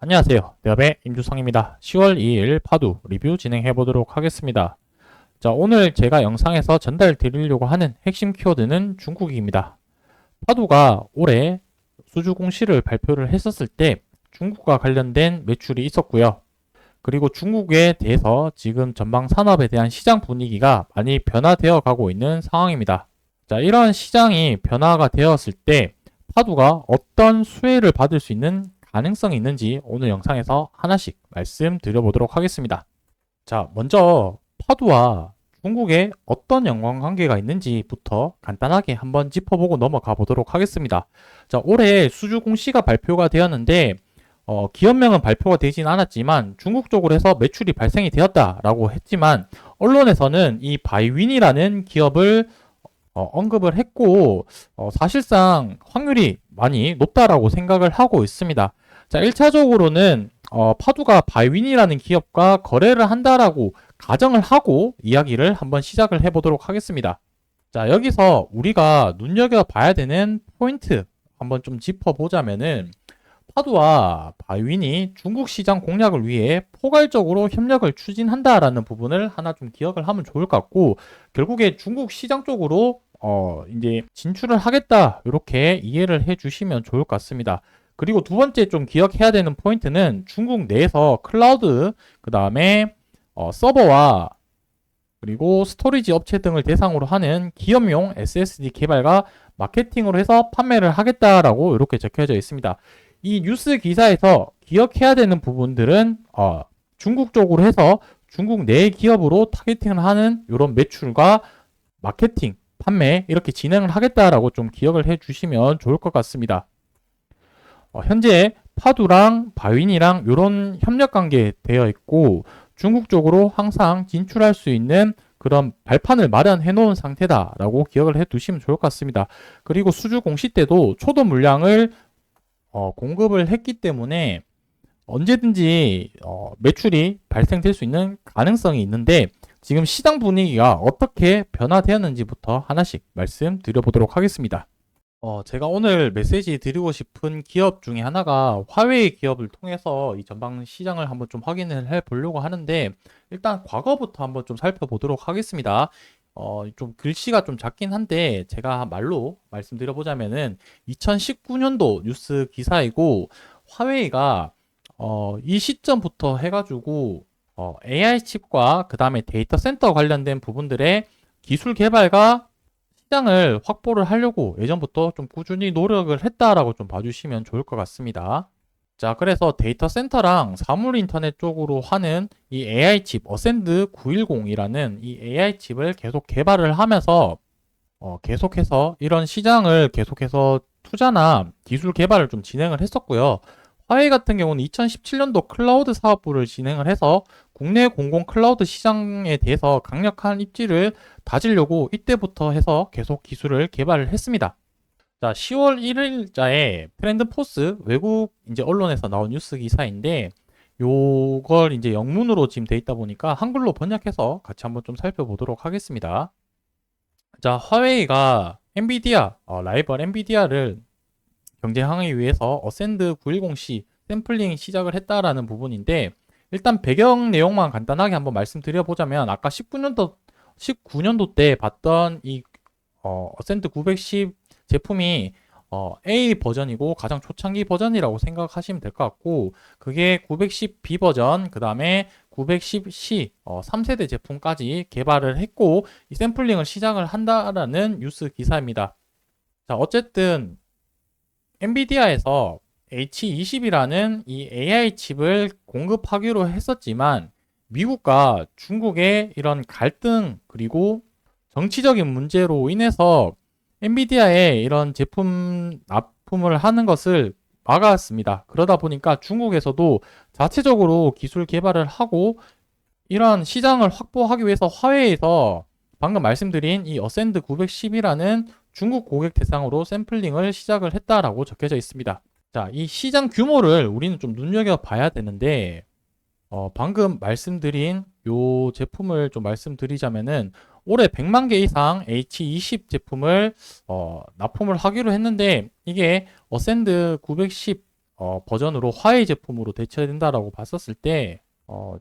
안녕하세요. 대업의 임주성입니다. 10월 2일 파두 리뷰 진행해 보도록 하겠습니다. 자, 오늘 제가 영상에서 전달 드리려고 하는 핵심 키워드는 중국입니다. 파두가 올해 수주 공시를 발표를 했었을 때 중국과 관련된 매출이 있었고요. 그리고 중국에 대해서 지금 전방 산업에 대한 시장 분위기가 많이 변화되어 가고 있는 상황입니다. 자, 이런 시장이 변화가 되었을 때 파두가 어떤 수혜를 받을 수 있는 가능성이 있는지 오늘 영상에서 하나씩 말씀드려보도록 하겠습니다. 자, 먼저 파두와 중국에 어떤 연관관계가 있는지부터 간단하게 한번 짚어보고 넘어가 보도록 하겠습니다. 자, 올해 수주 공시가 발표가 되었는데 기업명은 발표가 되진 않았지만 중국 쪽으로 해서 매출이 발생이 되었다라고 했지만 언론에서는 이 바이윈이라는 기업을 언급을 했고 사실상 확률이 많이 높다라고 생각을 하고 있습니다. 자, 1차적으로는 파두가 바이윈이라는 기업과 거래를 한다라고 가정을 하고 이야기를 한번 시작을 해보도록 하겠습니다. 자, 여기서 우리가 눈여겨봐야 되는 포인트 한번 좀 짚어보자면은 파두와 바이윈이 중국 시장 공략을 위해 포괄적으로 협력을 추진한다라는 부분을 하나 좀 기억을 하면 좋을 것 같고, 결국에 중국 시장 쪽으로 이제 진출을 하겠다 이렇게 이해를 해주시면 좋을 것 같습니다. 그리고 두 번째 좀 기억해야 되는 포인트는 중국 내에서 클라우드, 그 다음에 서버와 그리고 스토리지 업체 등을 대상으로 하는 기업용 SSD 개발과 마케팅으로 해서 판매를 하겠다라고 이렇게 적혀져 있습니다. 이 뉴스 기사에서 기억해야 되는 부분들은 중국 쪽으로 해서 중국 내 기업으로 타겟팅을 하는 이런 매출과 마케팅, 판매 이렇게 진행을 하겠다라고 좀 기억을 해 주시면 좋을 것 같습니다. 현재 파두랑 바윈이랑 이런 협력 관계 되어 있고 중국 쪽으로 항상 진출할 수 있는 그런 발판을 마련해 놓은 상태다라고 기억을 해 두시면 좋을 것 같습니다. 그리고 수주 공시 때도 초도 물량을 공급을 했기 때문에 언제든지 매출이 발생될 수 있는 가능성이 있는데 지금 시장 분위기가 어떻게 변화되었는지부터 하나씩 말씀드려보도록 하겠습니다. 제가 오늘 메시지 드리고 싶은 기업 중에 하나가 화웨이 기업을 통해서 이 전방 시장을 한번 좀 확인을 해 보려고 하는데 일단 과거부터 한번 좀 살펴보도록 하겠습니다. 좀 글씨가 좀 작긴 한데 제가 말로 말씀드려보자면은 2019년도 뉴스 기사이고 화웨이가 이 시점부터 해가지고 AI 칩과 그 다음에 데이터 센터 관련된 부분들의 기술 개발과 시장을 확보를 하려고 예전부터 좀 꾸준히 노력을 했다라고 좀 봐주시면 좋을 것 같습니다. 자, 그래서 데이터 센터랑 사물 인터넷 쪽으로 하는 이 AI 칩, 어센드 910이라는 이 AI 칩을 계속 개발을 하면서 계속해서 이런 시장을 계속해서 투자나 기술 개발을 좀 진행을 했었고요. 화웨이 같은 경우는 2017년도 클라우드 사업부를 진행을 해서 국내 공공 클라우드 시장에 대해서 강력한 입지를 다지려고 이때부터 해서 계속 기술을 개발을 했습니다. 자, 10월 1일자에 트렌드포스 외국 이제 언론에서 나온 뉴스 기사인데 요걸 이제 영문으로 지금 돼 있다 보니까 한글로 번역해서 같이 한번 좀 살펴보도록 하겠습니다. 자, 화웨이가 엔비디아 라이벌 엔비디아를 경쟁하기 위해서 어센드 910C 샘플링 시작을 했다라는 부분인데 일단 배경 내용만 간단하게 한번 말씀드려보자면 아까 19년도 때 봤던 이 어센드 910 제품이 A 버전이고 가장 초창기 버전이라고 생각하시면 될 것 같고 그게 910B 버전 그 다음에 910C 3세대 제품까지 개발을 했고 이 샘플링을 시작을 한다라는 뉴스 기사입니다. 자, 어쨌든 엔비디아에서 H20이라는 이 AI 칩을 공급하기로 했었지만 미국과 중국의 이런 갈등 그리고 정치적인 문제로 인해서 엔비디아에 이런 제품 납품을 하는 것을 막았습니다. 그러다 보니까 중국에서도 자체적으로 기술 개발을 하고 이런 시장을 확보하기 위해서 화웨이에서 방금 말씀드린 이 어센드 910이라는 중국 고객 대상으로 샘플링을 시작을 했다라고 적혀져 있습니다. 자, 이 시장 규모를 우리는 좀 눈여겨봐야 되는데 방금 말씀드린 요 제품을 좀 말씀드리자면은 올해 100만 개 이상 H20 제품을 납품을 하기로 했는데 이게 어센드 910 버전으로 화웨이 제품으로 대체된다라고 봤었을 때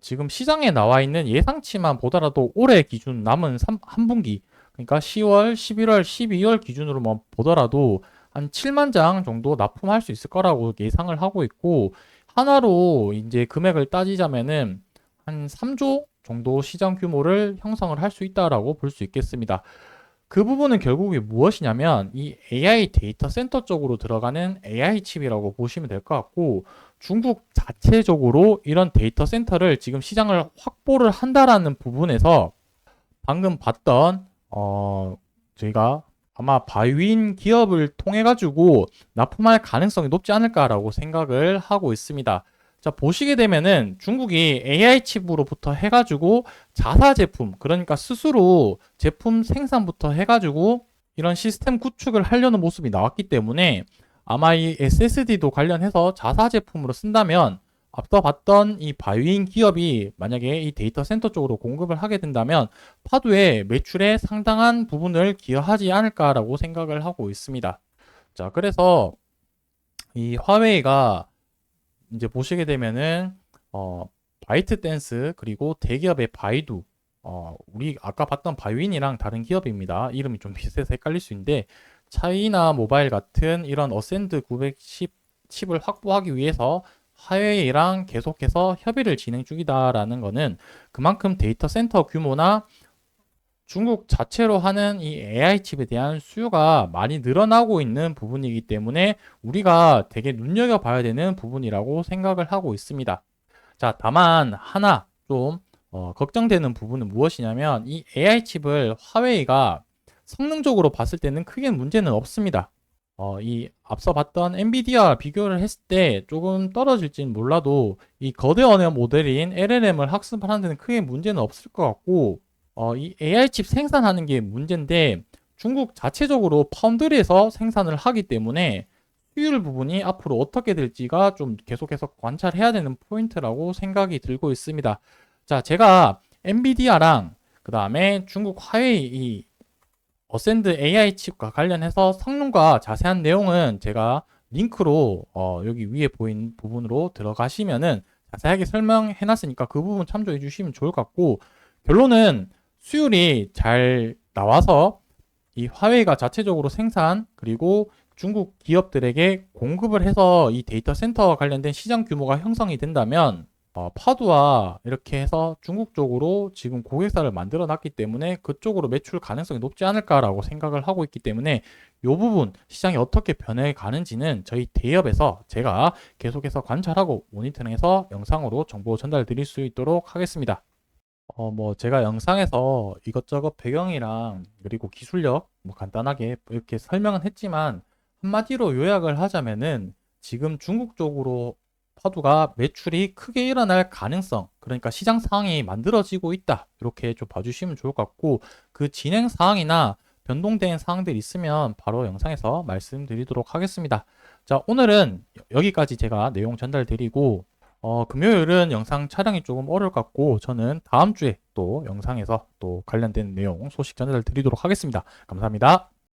지금 시장에 나와 있는 예상치만 보더라도 올해 기준 남은 한 분기, 그러니까 10월, 11월, 12월 기준으로만 보더라도 한 7만 장 정도 납품할 수 있을 거라고 예상을 하고 있고, 하나로 이제 금액을 따지자면은 한 3조 정도 시장 규모를 형성을 할 수 있다라고 볼 수 있겠습니다. 그 부분은 결국에 무엇이냐면 이 AI 데이터 센터 쪽으로 들어가는 AI 칩이라고 보시면 될 것 같고, 중국 자체적으로 이런 데이터 센터를 지금 시장을 확보를 한다라는 부분에서 방금 봤던 저희가 아마 바이윈 기업을 통해 가지고 납품할 가능성이 높지 않을까라고 생각을 하고 있습니다. 자, 보시게 되면은 중국이 AI 칩으로부터 해가지고 자사 제품, 그러니까 스스로 제품 생산부터 해가지고 이런 시스템 구축을 하려는 모습이 나왔기 때문에 아마 이 SSD도 관련해서 자사 제품으로 쓴다면 앞서 봤던 이 바이오인 기업이 만약에 이 데이터 센터 쪽으로 공급을 하게 된다면 파두의 매출에 상당한 부분을 기여하지 않을까라고 생각을 하고 있습니다. 자, 그래서 이 화웨이가 이제 보시게 되면은 바이트 댄스 그리고 대기업의 바이두, 우리 아까 봤던 바이윈이랑 다른 기업입니다. 이름이 좀 비슷해서 헷갈릴 수 있는데 차이나 모바일 같은 이런 어센드 910 칩을 확보하기 위해서 화웨이랑 계속해서 협의를 진행 중이다라는 거는 그만큼 데이터 센터 규모나 중국 자체로 하는 이 AI 칩에 대한 수요가 많이 늘어나고 있는 부분이기 때문에 우리가 되게 눈여겨봐야 되는 부분이라고 생각을 하고 있습니다. 자, 다만 하나 좀 걱정되는 부분은 무엇이냐면 이 AI 칩을 화웨이가 성능적으로 봤을 때는 크게 문제는 없습니다. 이 앞서 봤던 엔비디아 비교를 했을 때 조금 떨어질지는 몰라도 이 거대 언어 모델인 LLM을 학습하는 데는 크게 문제는 없을 것 같고, 이 AI 칩 생산하는 게 문제인데 중국 자체적으로 파운드리에서 생산을 하기 때문에 수율 부분이 앞으로 어떻게 될지가 좀 계속해서 관찰해야 되는 포인트라고 생각이 들고 있습니다. 자, 제가 엔비디아랑 그 다음에 중국 화웨이 이 어센드 AI 칩과 관련해서 성능과 자세한 내용은 제가 링크로 여기 위에 보이는 부분으로 들어가시면은 자세하게 설명해 놨으니까 그 부분 참조해 주시면 좋을 것 같고, 결론은 수율이 잘 나와서 이 화웨이가 자체적으로 생산 그리고 중국 기업들에게 공급을 해서 이 데이터 센터와 관련된 시장 규모가 형성이 된다면 파두와 이렇게 해서 중국 쪽으로 지금 고객사를 만들어 놨기 때문에 그쪽으로 매출 가능성이 높지 않을까라고 생각을 하고 있기 때문에 이 부분 시장이 어떻게 변해 가는지는 저희 대기업에서 제가 계속해서 관찰하고 모니터링해서 영상으로 정보 전달 드릴 수 있도록 하겠습니다. 뭐 제가 영상에서 이것저것 배경이랑 그리고 기술력 뭐 간단하게 이렇게 설명은 했지만 한마디로 요약을 하자면은 지금 중국 쪽으로 파두가 매출이 크게 일어날 가능성, 그러니까 시장 상황이 만들어지고 있다, 이렇게 좀 봐주시면 좋을 것 같고, 그 진행 사항이나 변동된 사항들이 있으면 바로 영상에서 말씀드리도록 하겠습니다. 자, 오늘은 여기까지 제가 내용 전달 드리고 금요일은 영상 촬영이 조금 어려울 것 같고 저는 다음 주에 또 영상에서 또 관련된 내용 소식 전달 드리도록 하겠습니다. 감사합니다.